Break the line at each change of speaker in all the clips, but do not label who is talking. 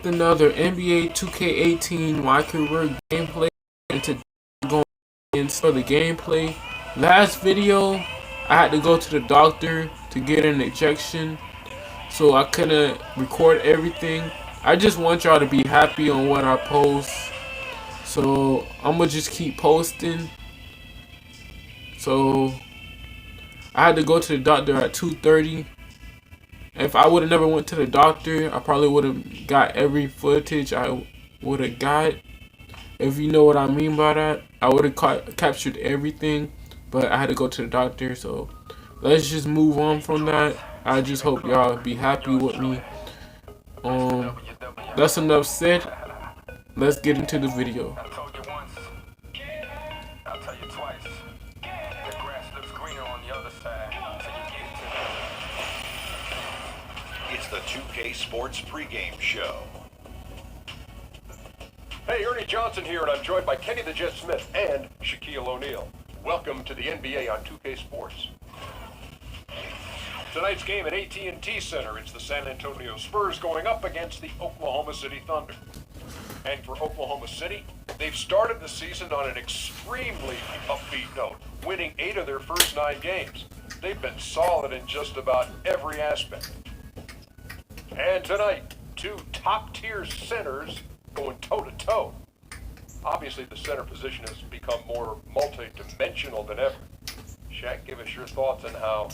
Another NBA 2K18 My Career gameplay, and to go into the gameplay. Last video, I had to go to the doctor to get an injection, so I couldn't record everything. I just want y'all to be happy on what I post, so I'm gonna just keep posting. So I had to go to the doctor at 2:30. If I would have never went to the doctor, I probably would have got every footage I would have got. If you know what I mean by that, I would have captured everything, but I had to go to the doctor. So let's just move on from that. I just hope y'all be happy with me. That's enough said. Let's get into the video.
I told you once, I'll tell you twice. The grass looks greener on the other side, so you get it.
It's the 2K Sports pregame show.
Hey, Ernie Johnson here, and I'm joined by Kenny the Jet Smith and Shaquille O'Neal. Welcome to the NBA on 2K Sports. Tonight's game at AT&T Center, it's the San Antonio Spurs going up against the Oklahoma City Thunder. And for Oklahoma City, they've started the season on an extremely upbeat note, winning 8 of their first 9 games. They've been solid in just about every aspect. And tonight, 2 top-tier centers going toe-to-toe. Obviously, the center position has become more multi-dimensional than ever. Shaq, give us your thoughts on how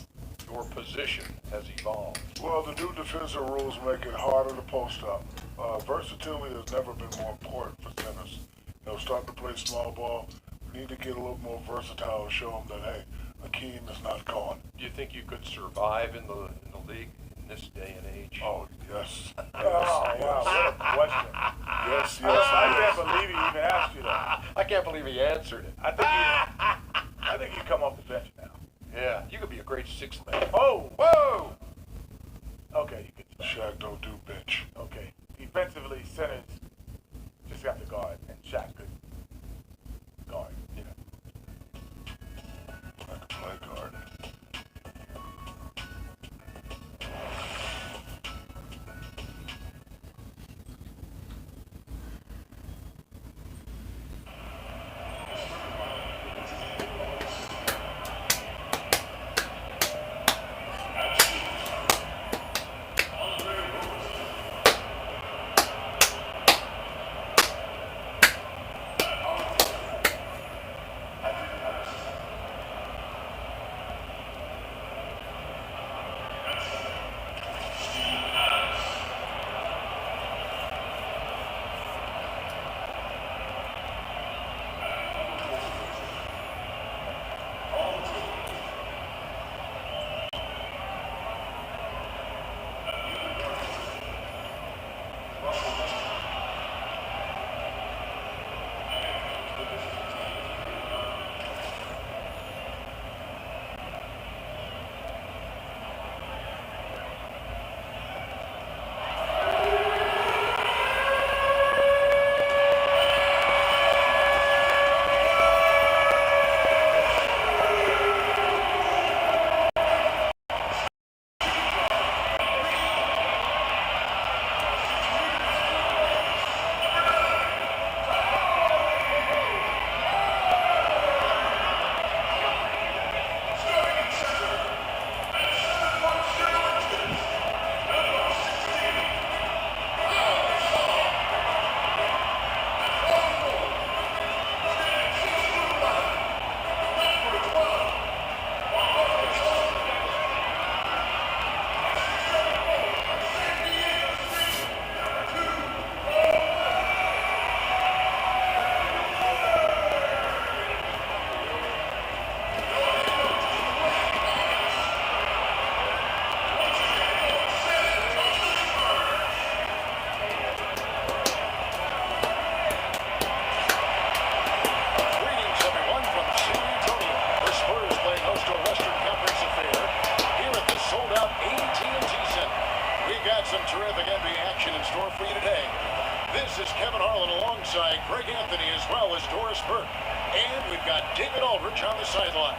your position has evolved.
Well, the new defensive rules make it harder to post up. Versatility has never been more important for centers. Starting to play small ball, we need to get a little more versatile and show them that, hey, Akeem is not gone.
Do you think you could survive in the league in this day and age?
Oh, yes.
Oh, wow, what a question.
Yes,
I can't believe he even asked you that.
I can't believe he answered it.
I think you come off the bench now.
Yeah, you could be a great 6th man.
Oh,
Whoa!
okay, you could.
Shaq don't do bench.
Okay, defensively, centers just got the guard, and Shaq could guard.
Yeah.
I can play guard.
Greetings, everyone, from San Antonio. The Spurs playing host to a Western Conference affair here at the sold-out AT&T Center. We've got some terrific NBA action in store for you today. This is Kevin Harlan alongside Greg Anthony as well as Doris Burke. And we've got David Aldridge on the sideline.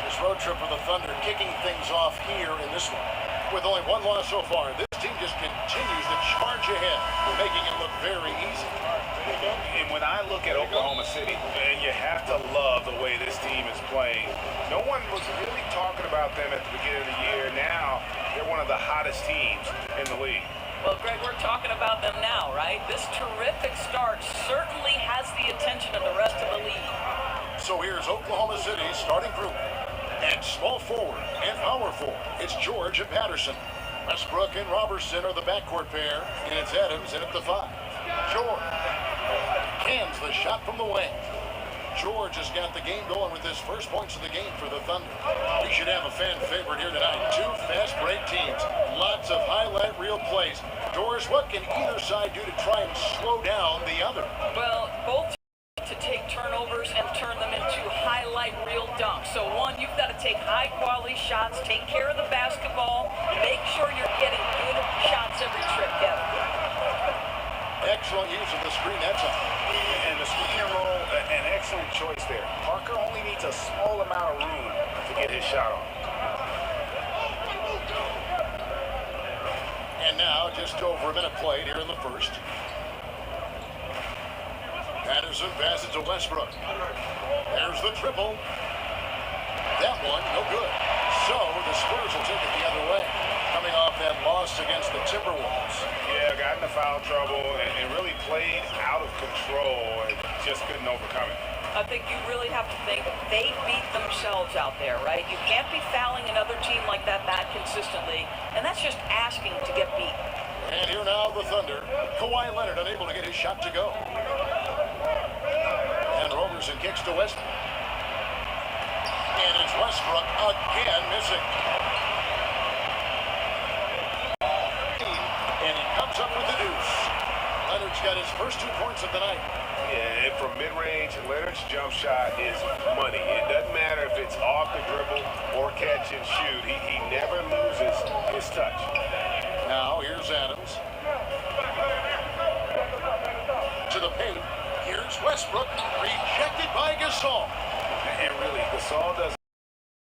This road trip for the Thunder kicking things off here in this one. With only one loss so far, this team
just continues to charge ahead, making it look very easy.
And when I look at Oklahoma City, and you have to love the way this team is playing. No one was really talking about them at the beginning of the year. Now, they're one of the hottest teams in the league.
Well, Greg, we're talking about them now, right? This terrific start certainly has the attention of the rest of the league.
So here's Oklahoma City's starting group. And small forward and power forward, it's George and Patterson. Westbrook and Robertson are the backcourt pair, and it's Adams in at the 5. George cans the shot from the wing. George has got the game going with his first points of the game for the Thunder. We should have a fan favorite here tonight. Two fast break teams, lots of highlight reel plays. Doris, what can either side do to try and slow down the other?
Well, both to take turnovers and turn them into highlight reel dunks. So one, you've got to take high quality shots, take care of the basketball, make sure you're getting good shots every trip, Kevin.
Excellent use of the screen, that's a...
And the screen and roll, an excellent choice there. Parker only needs a small amount of room to get his shot on.
And now, just over a minute played here in the first. Patterson passes to Westbrook. There's the triple. That one, no good. So, the Spurs will take it the other way, coming off that loss against the Timberwolves.
Yeah, got into foul trouble and really played out of control and just couldn't overcome it.
I think you really have to think they beat themselves out there, right? You can't be fouling another team like that consistently, and that's just asking to get beat.
And here now the Thunder. Kawhi Leonard unable to get his shot to go. And Robertson kicks to Westbrook. And it's Westbrook again missing. And he comes up with the deuce. Leonard's got his first 2 points of the night.
Yeah, and from mid-range, Leonard's jump shot is money. It doesn't matter if it's off the dribble or catch and shoot. He never loses his touch.
Now, here's Adams. To the paint. Here's Westbrook. Rejected by Gasol.
And really, Gasol does a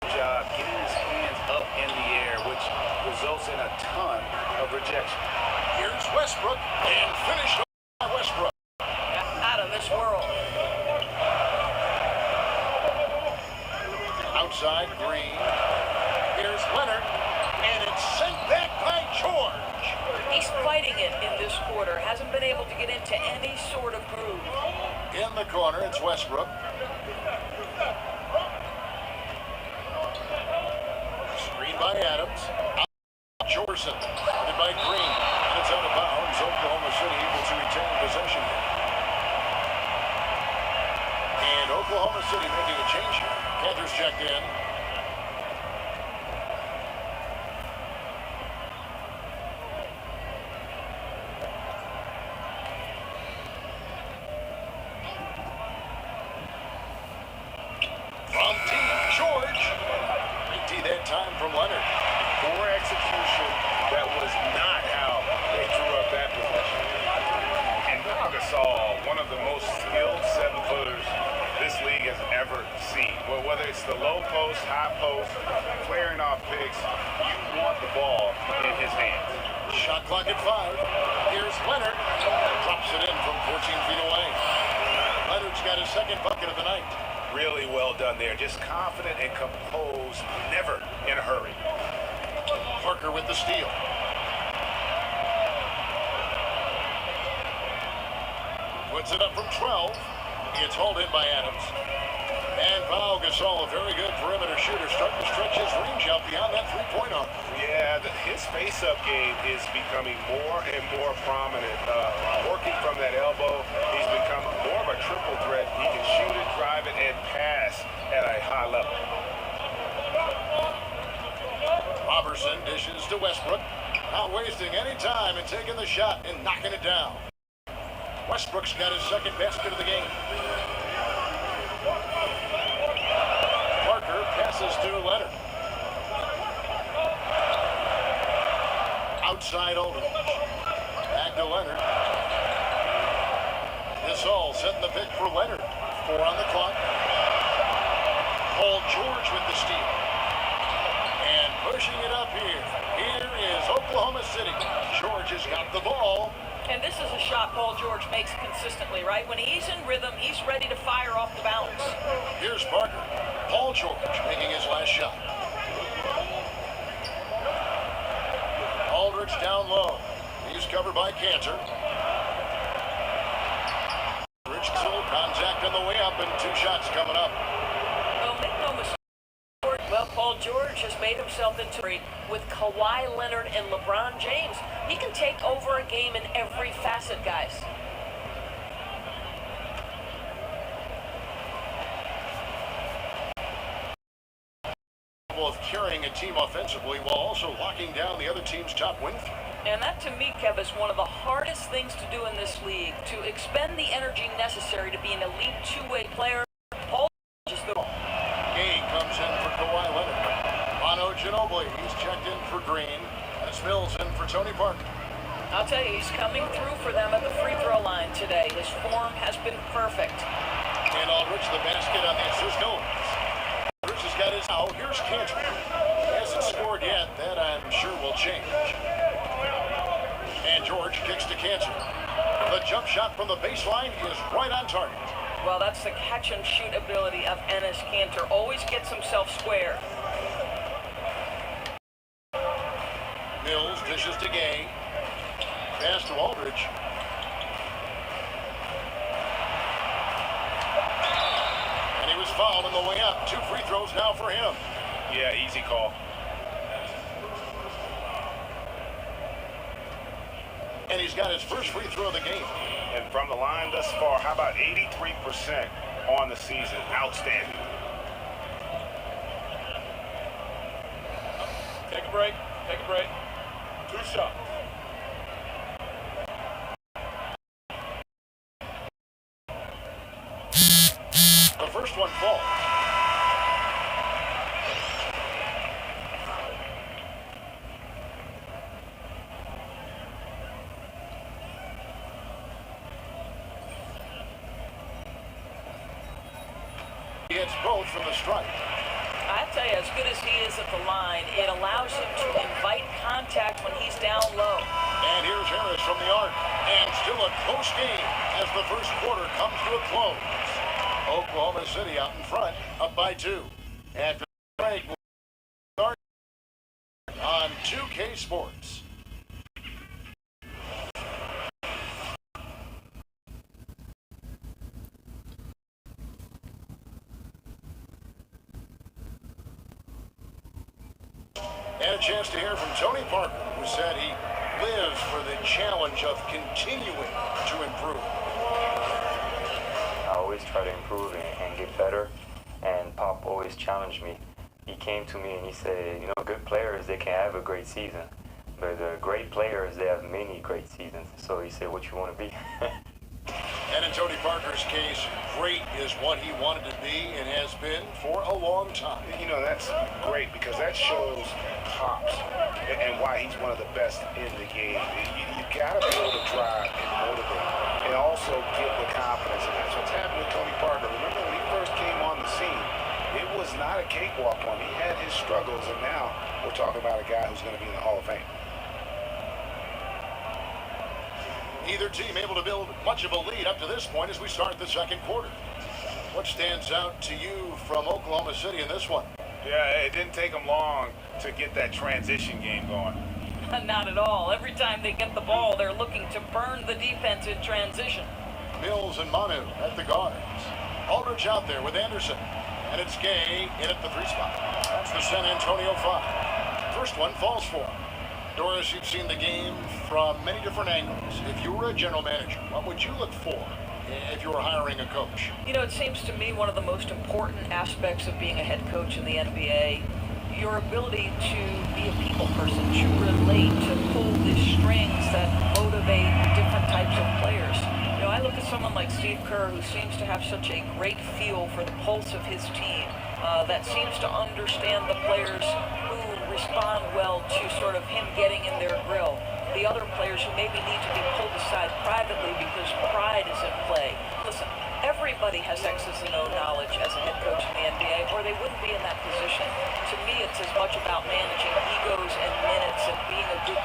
good job getting his hands up in the air, which results in a ton of rejection.
Here's Westbrook. And finished by Westbrook.
Out of this world.
Outside, Green. Here's Leonard. And it's sent back by George.
He's fighting it in this quarter. Hasn't been able to get into any sort of groove.
In the corner, it's Westbrook. Screen by Adams. Jorson. Headed by Green. And it's out of bounds. Oklahoma City able to retain possession. And Oklahoma City making a change here. Panthers checked in. From deep, George. Great that time from Leonard.
Poor execution. That was not how they drew up that possession. And Gasol, one of the most skilled 7-footers this league has ever seen. Well, whether it's the low post, high post, flaring off picks, you want the ball in his hands.
Shot clock at 5. Here's Leonard. Drops it in from 14 feet away. Leonard's got his second bucket of the night.
Really well done there. Just confident and composed, never in a hurry.
Parker with the steal. Puts it up from 12. It's hauled in by Adams. And Pau Gasol, a very good perimeter shooter, starting to stretch his range out beyond that three-point arc.
Yeah, his face-up game is becoming more and more prominent. Working from that elbow, he's become more of a triple threat. He can shoot it, drive it, and pass at a high level.
Robertson dishes to Westbrook. Not wasting any time in taking the shot and knocking it down. Westbrook's got his second basket of the game. Parker passes to Leonard. Outside Aldridge. Back to Leonard. This all setting the pick for Leonard. 4 on the clock. Paul George with the steal. And pushing it up here. Here is Oklahoma City. George has got the ball.
And this is a shot Paul George makes consistently, right? When he's in rhythm, he's ready to fire off the bounce.
Here's Parker. Paul George making his last shot. Aldridge down low. He's covered by Cantor. Rich contact on the way up and 2 shots coming up.
Well, make no mistake. Well, Paul George has made himself into with Kawhi Leonard and LeBron James. He can take over a game in every facet, guys.
Of carrying a team offensively while also locking down the other team's top win.
And that, to me, Kev, is one of the hardest things to do in this league, to expend the energy necessary to be an elite two-way player. Paul just the
Gay comes in for Kawhi Leonard. Manu Ginobili, he's checked in for Green. And Mills in for Tony Parker.
I'll tell you, he's coming through for them at the free throw line today. His form has been perfect.
And Aldridge, the basket on the assist goes. Aldridge has got his out. Here's Cantor. He hasn't scored yet. That, I'm sure, will change. And George kicks to Cantor. The jump shot from the baseline is right on target.
Well, that's the catch-and-shoot ability of Enes Kanter. Always gets himself square.
Mills dishes to Gay. Pass to Aldridge. And he was fouled on the way up. 2 free throws now for him.
Yeah, easy call.
And he's got his first free throw of the game.
And from the line thus far, how about 83% on the season? Outstanding.
Take a break. Take a break. 2 shots.
The first one falls. He hits both from the stripe.
I tell you, as good as he is at the line, it allows him to invite contact when he's down low.
And here's Harris from the arc. And still a close game as the first quarter comes to a close. Oklahoma City out in front, up by 2. After the break, we'll start on 2K Sports. And a chance to hear from Tony Parker, who said he lives for the challenge of continuing to improve.
I always try to improve and get better, and Pop always challenged me. He came to me and he said, you know, good players, they can have a great season, but great players, they have many great seasons. So he said, what you want to be?
And in Tony Parker's case, great is what he wanted to be and has been for a long time.
You know, that's great because that shows Pops and why he's one of the best in the game. You got to be able to drive and motivate and also give the confidence. And that's what's happened with Tony Parker. Remember when he first came on the scene, it was not a cakewalk one. He had his struggles, and now we're talking about a guy who's going to be in the Hall of Fame.
Either team able to build much of a lead up to this point as we start the second quarter. What stands out to you from Oklahoma City in this one?
Yeah, it didn't take them long to get that transition game going.
Not at all. Every time they get the ball, they're looking to burn the defense in transition.
Mills and Manu at the guards. Aldridge out there with Anderson. And it's Gay in at the 3 spot. That's the San Antonio 5. First one falls for him. Doris, you've seen the game from many different angles. If you were a general manager, what would you look for if you were hiring a coach?
You know, it seems to me one of the most important aspects of being a head coach in the NBA, your ability to be a people person, to relate, to pull the strings that motivate different types of players. You know, I look at someone like Steve Kerr, who seems to have such a great feel for the pulse of his team, that seems to understand the players who respond well to sort of him getting in their grill. The other players who maybe need to be pulled aside privately because pride is at play. Listen, everybody has X's and O knowledge as a head coach in the NBA, or they wouldn't be in that position. To me, it's as much about managing egos and minutes and being a good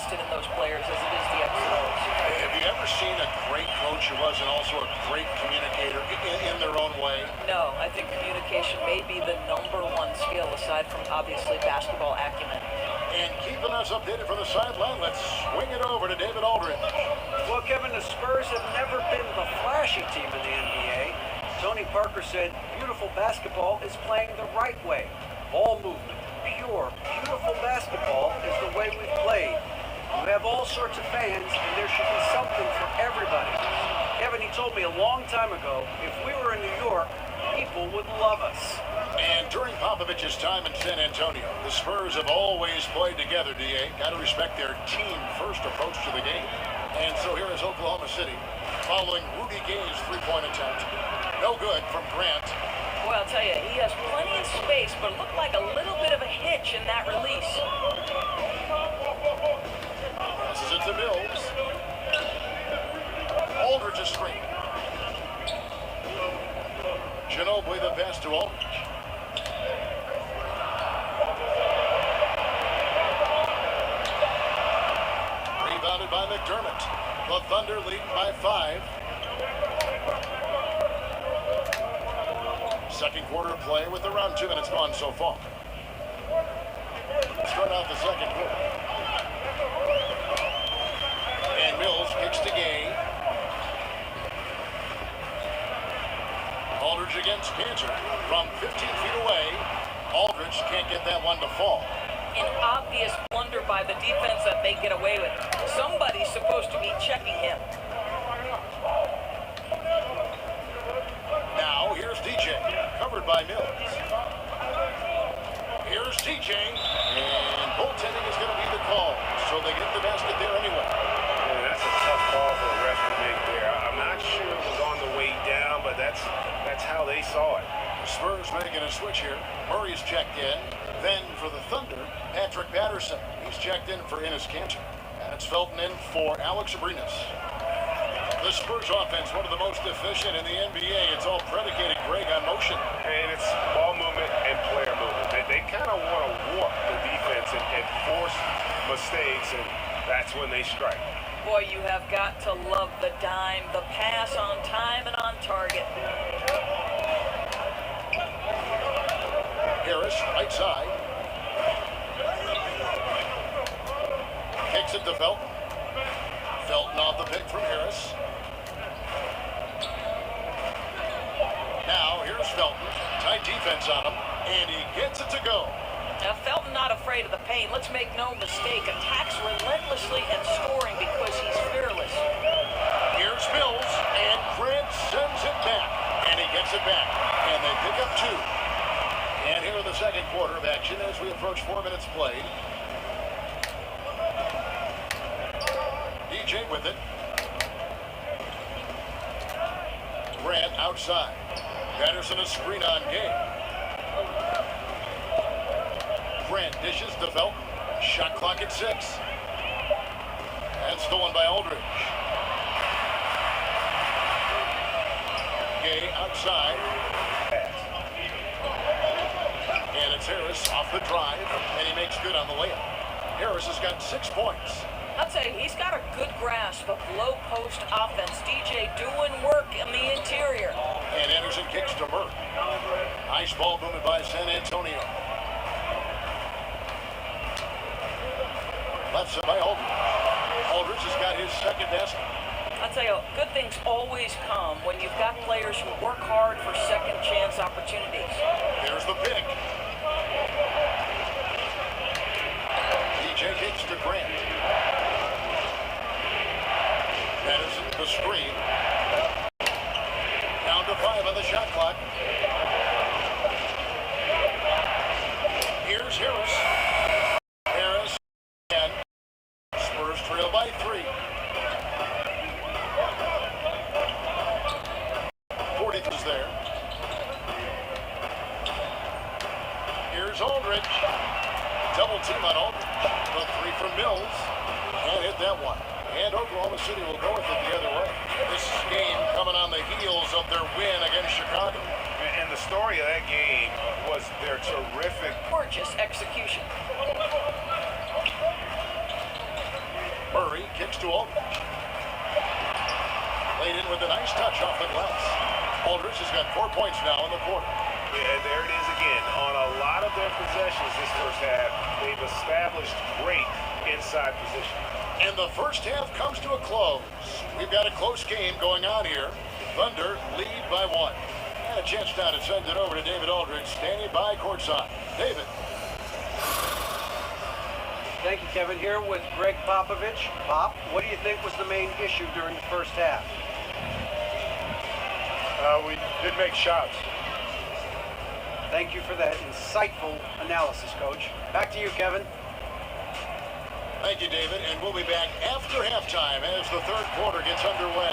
invested in those players as it is the X's and O's.
Have you ever seen a great coach who was and also a great communicator in their own way?
No, I think communication may be the #1 skill aside from obviously basketball acumen.
And keeping us updated from the sideline, let's swing it over to David Aldridge.
Well, Kevin, the Spurs have never been the flashy team in the NBA. Tony Parker said, beautiful basketball is playing the right way. Ball movement, pure, beautiful basketball is the way we've played. You have all sorts of fans, and there should be something for everybody. Kevin, he told me a long time ago, if we were in New York, people would love us.
And during Popovich's time in San Antonio, the Spurs have always played together, D.A. Got to respect their team-first approach to the game. And so here is Oklahoma City, following Rudy Gay's three-point attempt. No good from Grant.
Well, I'll tell you, he has plenty of space, but it looked like a little bit of a hitch in that release.
Passes it to Mills. Aldridge is screen. Ginobili the pass to Aldridge. Rebounded by McDermott. The Thunder leading by 5. Second quarter play with around 2 minutes gone so far. Start out the second quarter. And Mills kicks to Gay. Aldridge against Cantor from 15 feet away. Aldridge can't get that one to fall.
An obvious blunder by the defense that they get away with. Somebody's supposed to be checking him.
Now here's DJ, covered by Mills. Here's TJ, and goaltending is going to be the call, so they get the basket there anyway.
Yeah, that's a tough call for the ref to make there. I'm not sure it was on the way down, but that's how they saw it.
The Spurs making a switch here. Murray's checked in. Then for the Thunder, Patrick Patterson. He's checked in for Enes Kanter. And it's Felton in for Alex Abrinas. The Spurs offense, one of the most efficient in the NBA. It's all predicated, Greg, on motion.
And it's ball movement and player movement. They kind of want to warp the defense and force mistakes, and that's when they strike.
Boy, you have got to love the dime, the pass on time and on target.
Harris, right side. Kicks it to Felton. Felton off the pick from Harris. Now, here's Felton. Tight defense on him, and he gets it to go.
Now, Felton not afraid of the pain. Let's make no mistake. Attacks relentlessly and scoring because he's fearless.
Here's Mills, and Grant sends it back. And he gets it back. And they pick up 2. And here in the second quarter of action as we approach 4 minutes played. DJ with it. Grant outside. Patterson a screen on game. Grant dishes to Felton. Shot clock at 6. That's stolen by Aldridge. Gay outside. And it's Harris off the drive, and he makes good on the layup. Harris has got 6 points.
I'd say he's got a good grasp of low post offense. DJ doing work in the interior.
And Anderson kicks to Murray. Nice ball movement by San Antonio. Left side by Aldridge. Aldridge has got his second basket.
I'll tell you, good things always come when you've got players who work hard for second chance opportunities.
There's the pick. DJ kicks to Grant. Patterson, the screen. Down to 5 on the shot clock. Here's Harris. Harris and Spurs trail by 3. 40 is there. Here's Aldridge. Double team on Aldridge. The 3 from Mills. And hit that one. And Oklahoma City will go with it the other way. This game coming on the heels of their win against Chicago.
And the story of that game was their terrific
Gorgeous execution.
kicks to Aldridge. Laid in with a nice touch off the glass. Aldridge has got 4 points now in the quarter.
Yeah, there it is again. On a lot of their possessions this first half, they've established great inside position.
And the first half comes to a close. We've got a close game going on here. Thunder lead by 1. And a chance now to send it over to David Aldridge, standing by courtside. David.
Thank you, Kevin. Here with Greg Popovich. Pop, what do you think was the main issue during the first half?
We did make shots.
Thank you for that insightful analysis, Coach. Back to you, Kevin.
Thank you, David. And we'll be back after halftime as the third quarter gets underway.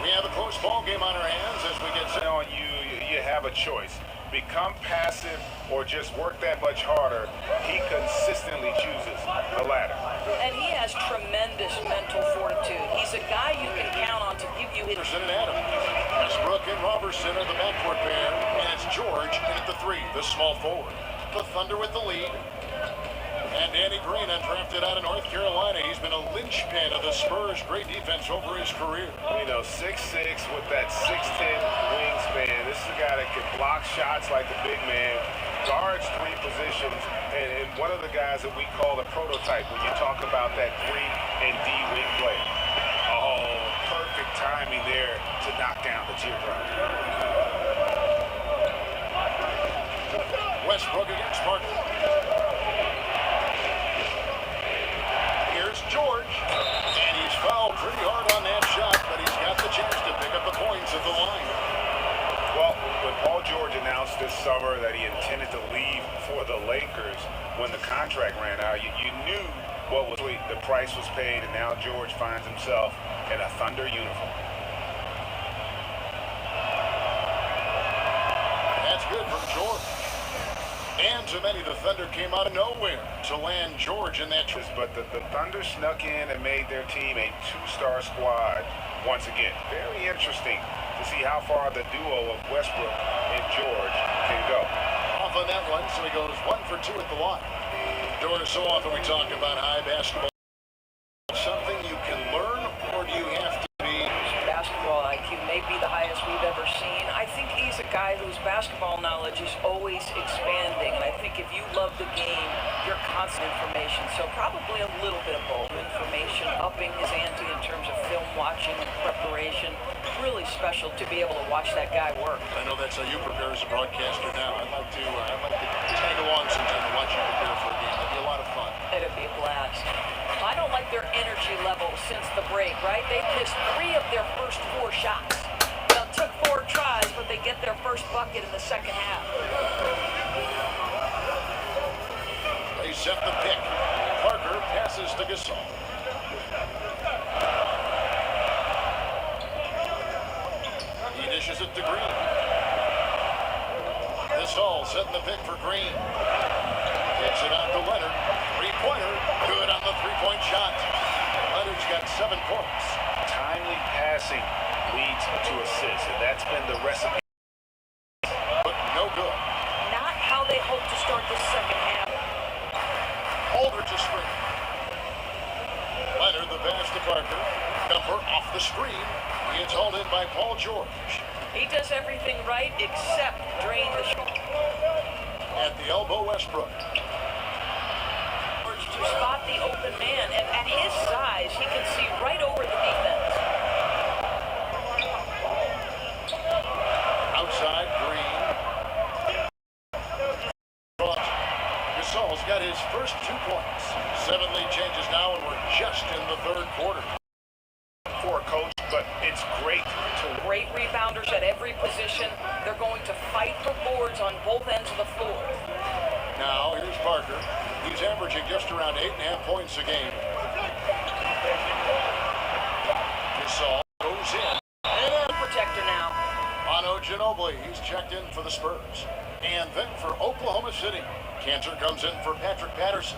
We have a close ball game on our hands as we get set.
On you have a choice. Become passive or just work that much harder. He consistently chooses the latter.
And he has tremendous mental fortitude. He's a guy you can count on to give you his...
Anderson and Adams. Westbrook and Robertson are the backcourt pair. And it's George in at the 3, the small forward. The Thunder with the lead. And Danny Green, undrafted out of North Carolina. He's been a linchpin of the Spurs' great defense over his career.
6'6" with that 6'10" wingspan. This is a guy that can block shots like the big man, guards 3 positions, and one of the guys that we call the prototype when you talk about that 3 and D wing play. Oh, perfect timing there to knock down the teardrop.
Westbrook against Parker. Here's George, and he's fouled pretty hard on that shot, but he's got the chance to pick up the points at the line.
Well, when Paul George announced this summer that he intended to leave for the Lakers when the contract ran out, you knew what was the price was paid, and now George finds himself in a Thunder uniform.
That's good from George. And to many, the Thunder came out of nowhere to land George in that.
But the Thunder snuck in and made their team a 2-star squad once again. Very interesting to see how far the duo of Westbrook and George can go.
Off on that one, so he goes 1 for 2 at the line. Doris, so often we talk about high basketball. Something you can learn, or do you have to be?
Basketball IQ may be the highest we've ever seen. I think he's a guy whose basketball knowledge is always expanding. And I think if you love the game, you're constant information. So probably a little bit of both. Information, upping his ante in terms of film watching and preparation. Really special to be able to watch that guy work.
I know that's how you prepare as a broadcaster now. I'd like to tag along sometime and watch you prepare for a game. That'd be a lot of fun.
It'd be a blast. I don't like their energy level since the break, right? They've missed 3 of their first 4 shots. Now, it took 4 tries, but they get their first bucket in the second half.
They set the pick. Parker passes to Gasol. He dishes it to Green. Gasol setting the pick for Green. Gets it out to Leonard. 3-pointer. Good on the 3-point shot. Leonard's got 7 points.
Timely passing leads to assists, and that's been the recipe.
But no good.
Not how they hope to start this second half.
Aldridge to screen. Leonard the pass to Parker. Number off the screen. He is hauled in by Paul George.
He does everything right except drain the shot.
At the elbow, Westbrook.
To spot the open man, and at his size, he can see right over the defense.
Outside, Green. Gasol's got his first 2 points. 7 lead changes now, and we're just in the third quarter.
For a coach, but it's great to...
Great rebounders at every position. They're going to fight for boards on both ends of the floor.
Now, here's Parker. He's averaging just around 8.5 points a game. Gasol goes in. And
protector now.
Manu Ginobili, he's checked in for the Spurs. And then for Oklahoma City, Cantor comes in for Patrick Patterson.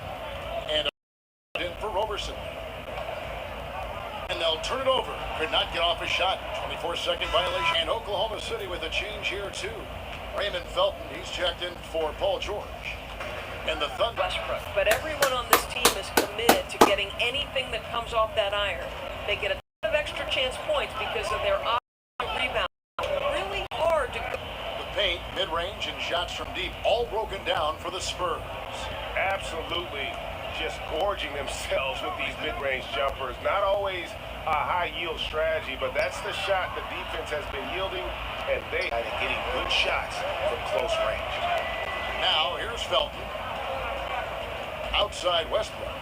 And in for Robertson. And they'll turn it over. Could not get off a shot. 24-second violation. And Oklahoma City with a change here, too. Raymond Felton, he's checked in for Paul George. And the Thunder.
Westbrook. But everyone on this team is committed to getting anything that comes off that iron. They get a ton of extra chance points because of their rebound. Really hard to go.
The paint, mid-range, and shots from deep all broken down for the Spurs.
Absolutely just gorging themselves with these mid-range jumpers. Not always a high-yield strategy, but that's the shot the defense has been yielding, and they are getting good shots from close range.
Now, here's Felton. Outside Westbrook.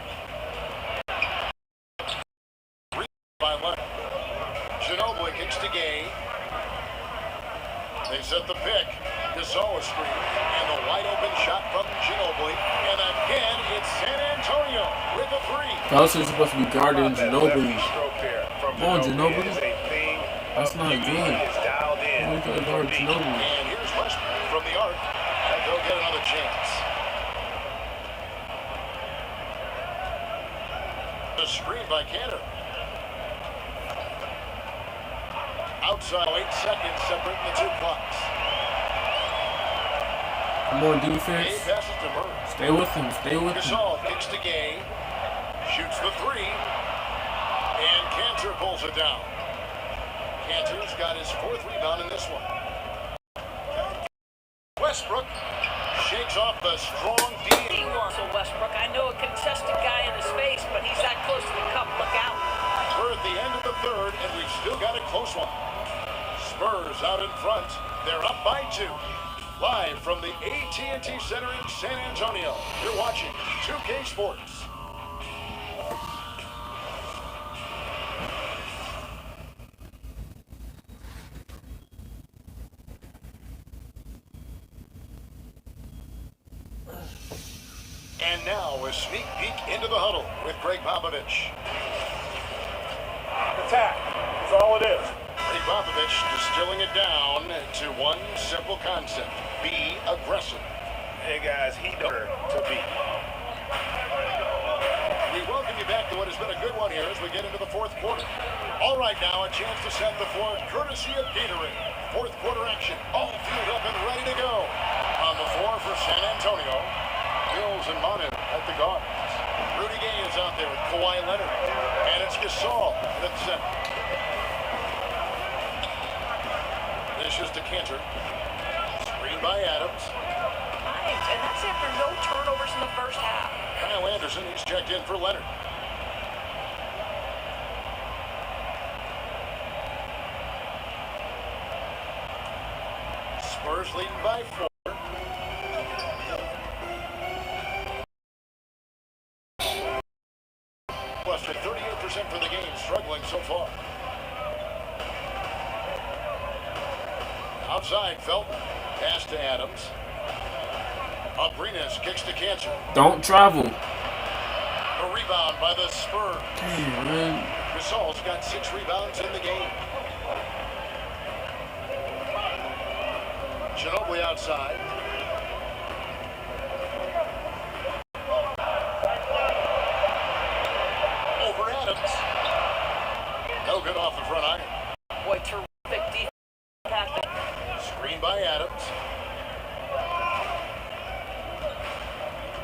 By Leonard. Ginobili kicks to Gay. They set the pick. Gasol screen. And the wide open shot from Ginobili. And again, it's San Antonio with a three.
Felton is supposed to be guarding Ginobili.
Come
on, Ginobili. That's not good. We got to guard Ginobili.
And here's Westbrook from the arc. And they'll get another chance. The screen by Cantor. Outside, 8 seconds separating the two clocks.
Come on, defense.
Gay passes to Murray.
Stay with him. Stay with him.
Gasol kicks to Gay. Shoots the three. And Cantor pulls it down. Cantor's got his 4th rebound in this one. Westbrook shakes off the strong D.
So Westbrook, I know a contested guy in his face, but he's that close to the cup. Look out.
We're at the end of the third, and we've still got a close one. Spurs out in front. They're up by 2. Live from the AT&T Center in San Antonio. You're watching 2K Sports. And now a sneak peek into the huddle with Greg Popovich.
Attack. That's all it is.
Greg Popovich distilling it down to one simple concept. Be aggressive.
Hey guys, he knows to be.
We welcome you back to what has been a good one here as we get into the 4th quarter. All right, now a chance to set the floor courtesy of Gatorade. 4th quarter action. All fueled up and ready to go. On the floor for San Antonio. Mills and Manu at the guards. Rudy Gay is out there with Kawhi Leonard. And it's Gasol at the center. This is to Cantor. Screen by Adams.
Nice. And that's after no turnovers in the first half.
Kyle Anderson, he's checked in for Leonard. Spurs leading by 4. Plus 38% for the game, struggling so far. Outside, Felton. Pass to Adams. Abrinas kicks to Cantor.
Don't travel.
A rebound by the Spurs.
Damn, man.
Gasol's got 6 rebounds in the game. Ginobili outside. Over Adams. No good off the front iron.
Boy, terrific defense.
Screen by Adams.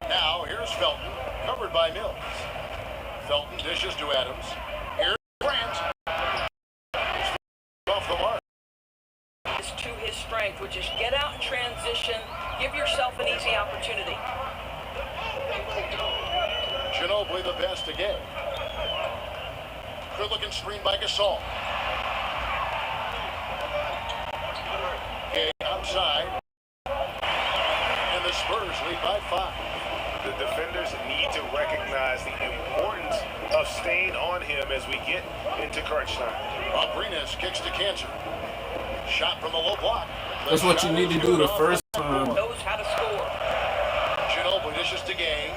Now here's Felton, covered by Mills. Felton dishes to Adams. Here's Grant. Off the mark.
Is to his strength, which is get out in transition, give yourself an easy opportunity.
Ginobili the pass to Gay. Good looking screen by Gasol. Gay outside. And the Spurs lead by 5.
The defenders need to recognize the importance of staying on him as we get into crunch time.
Abrinas kicks to Cantor. Shot from the low block.
That's what you need to do the first time.
Knows how to score.
Ginobili dishes to Gay.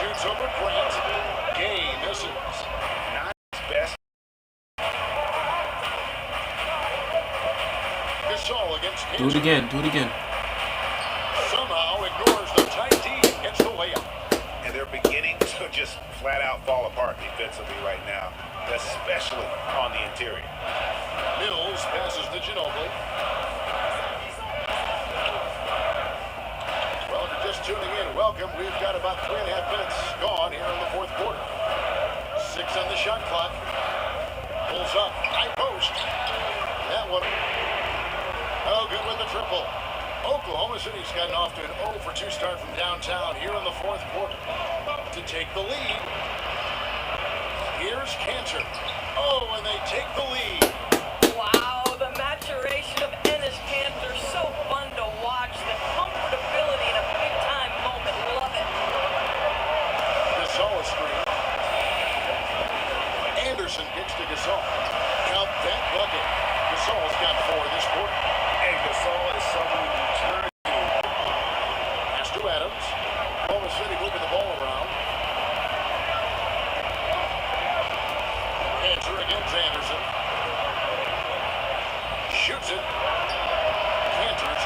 Shoots over Grant. Gay misses.
Not his best.
Gasol against Cantor.
Do it again. Do it again.
Somehow ignores the tight D and gets the layup.
And they're beginning to just flat out fall apart defensively right now, especially on the interior.
Mills passes to Ginobili. Well, if you're just tuning in, welcome. We've got about 3.5 minutes gone here in the fourth quarter. 6 on the shot clock. Pulls up, high post. That one. Oh, good with the triple. Oklahoma City's gotten off to an 0 for 2 start from downtown here in the fourth quarter. To take the lead, here's Cantor. Oh, and they take the lead.
Wow, the maturation of Enes Kanter, so fun to watch. The comfortability in a big-time moment, love it.
Gasol screen. Anderson gets to Gasol. Count that bucket. Gasol's got 4 this quarter.
And Gasol is someone you turn to.
Pass to Adams. Oklahoma City moving the ball around. Cantor against Anderson. Shoots it. Cantor's.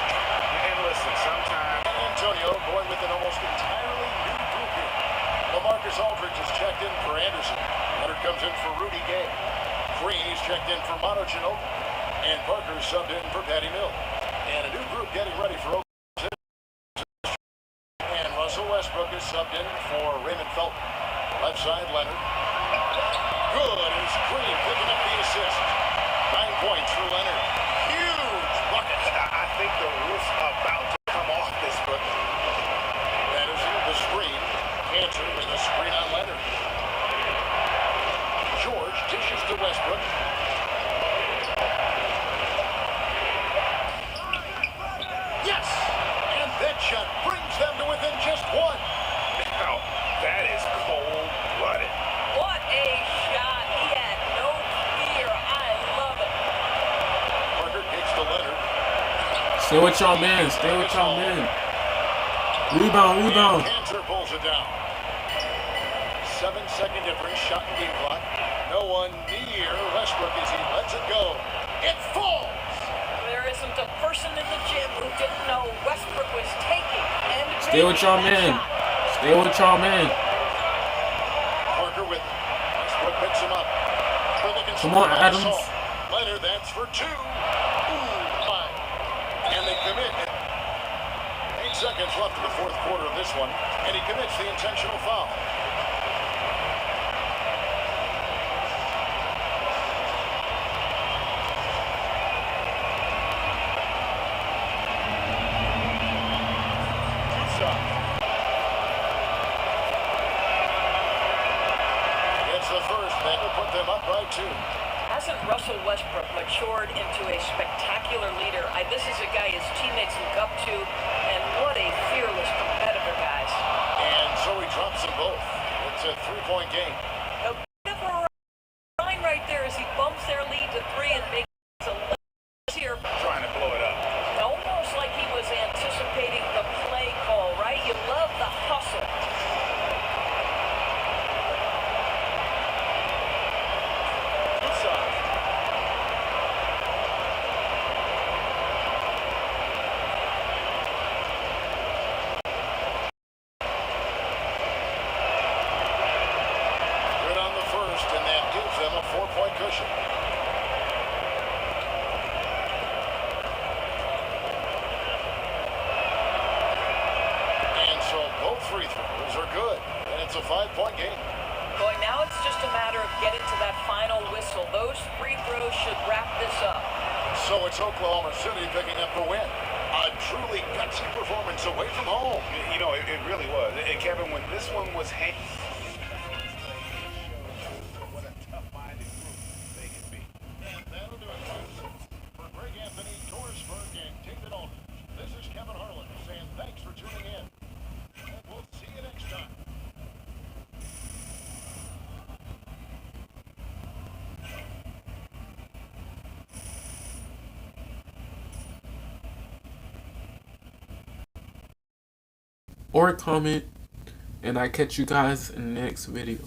And listen, sometimes
San Antonio going with an almost entirely new group here. LaMarcus Aldridge is checked in for Anderson. Leonard comes in for Rudy Gay. Green's checked in for Mono Ginobili. And Parker subbed in for Patty Mills. And a new group getting ready for Oklahoma City. And Russell Westbrook is subbed in for Raymond Felton. Left side, Leonard. Good, and Green picking up the assist. 9 points for Leonard. Huge bucket.
I think the roof's about to come off this book.
Anderson, the screen. Cantor with the screen on Leonard. George dishes to Westbrook. Yes! And that shot brings them to within just 1.
Now, that is cold-blooded.
What a shot. He had no fear. I love it.
Parker kicks to Leonard.
Stay with y'all, man. Stay with y'all, man. Rebound.
Cantor pulls it down. 7-second difference, shot and game clock. No one near Westbrook as he lets it go. It falls!
There isn't a person in the gym who didn't know Westbrook was taking and
Stay with y'all, man. Stay with y'all, man.
Parker with it. Westbrook picks him up.
Come on, Adams.
Leonard, that's for 2. Ooh, my. And they commit. 8 seconds left in the fourth quarter of this one, and he commits the intentional foul. It's the first. That will put them up by 2.
Hasn't Russell Westbrook matured into a spectacular leader? This is a guy his teammates look up to, and what a fearless competitor, guys.
And so he drops them both. It's a 3-point game.
A bit of a line right there as he bumps their lead to 3 and makes a list here.
Trying to blow it up.
Almost like he was anticipating the play call, right? You love the hustle.
Good on the first, and that gives them a 4-point cushion. And so both free throws are good, and it's a 5-point game.
Boy, now it's just a matter of getting to that final whistle. Those free throws should wrap this up.
So it's Oklahoma City picking up the win. A truly gutsy performance away from home.
You know, it really was. And Kevin, when this one was what a tough-minded group they can be.
And that'll do it, folks. For Greg Anthony, Torresburg, and David Aldridge, this is Kevin Harlan saying thanks for tuning in. And we'll see you next time.
Or comment, and I catch you guys in the next video.